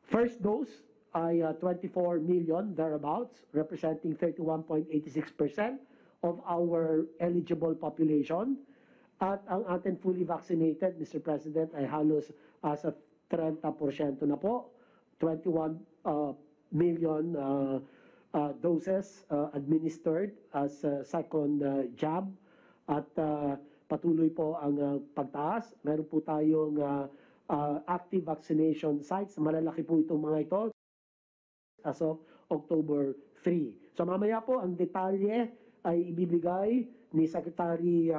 First dose ay 24 million thereabouts, representing 31.86% of our eligible population. At ang ating fully vaccinated, Mr. President, ay halos sa 30% na po, 21 million doses administered as second jab. At patuloy po ang pagtaas. Meron po tayong active vaccination sites. Malalaki po itong mga ito as of October 3. So mamaya po ang detalye ay ibibigay ni Secretary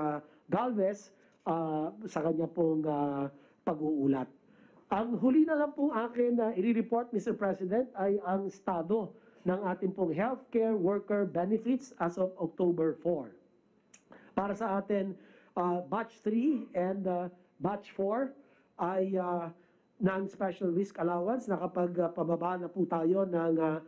Galvez sa kanya pong pag-uulat. Ang huli na lang po akin na i-report, Mr. President, ay ang estado ng ating pong healthcare worker benefits as of October 4. Para sa atin, batch 3 and batch 4 ay non-special risk allowance. Nakapagpababa na po tayo ng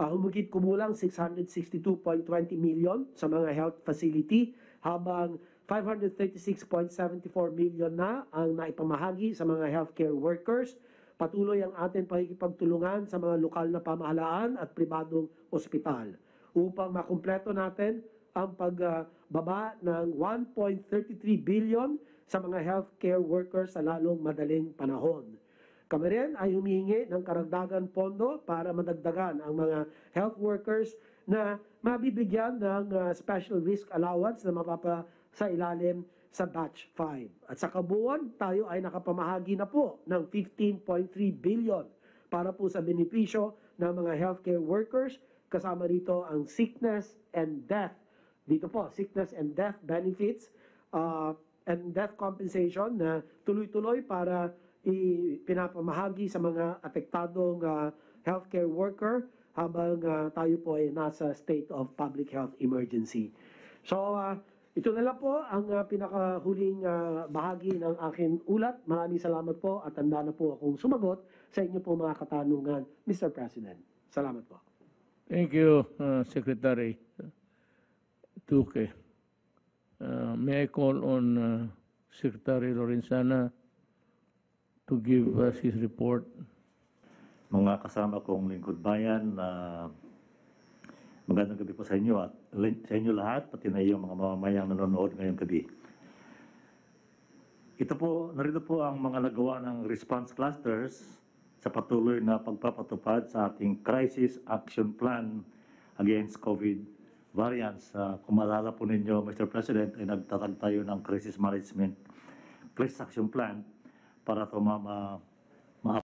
humigit kumulang 662.20 million sa mga health facility, habang 536.74 million na ang naipamahagi sa mga healthcare workers. Patuloy ang ating pakikipagtulungan sa mga lokal na pamahalaan at pribadong ospital upang makumpleto natin ang pagbaba ng 1.33 billion sa mga healthcare workers sa lalong madaling panahon. Kami rin ay humihingi ng karagdagan pondo para madagdagan ang mga health workers na mabibigyan ng special risk allowance na mapapa sa ilalim sa batch 5. At sa kabuuan, tayo ay nakapamahagi na po ng 15.3 billion para po sa benepisyo ng mga healthcare workers, kasama rito ang sickness and death. Dito po, sickness and death benefits and death compensation na tuloy-tuloy para pinapamahagi sa mga apektadong healthcare worker habang tayo po ay nasa state of public health emergency. So, ito na lang po ang pinakahuling bahagi ng aking ulat. Maraming salamat po at handa na po akong sumagot sa inyo po mga katanungan, Mr. President. Salamat po. Thank you, Secretary Duque. May I call on Secretary Lorenzana to give us his report? Mga kasama kong lingkod bayan, magandang gabi po sa inyo at sa inyo lahat, pati na yung mga mamamayang nanonood ngayong gabi. Narito po ang mga nagawa ng response clusters sa patuloy na pagpapatupad sa ating Crisis Action Plan against COVID variants. Kung maalala po ninyo, Mr. President, ay nagtatag tayo ng Crisis Action Plan para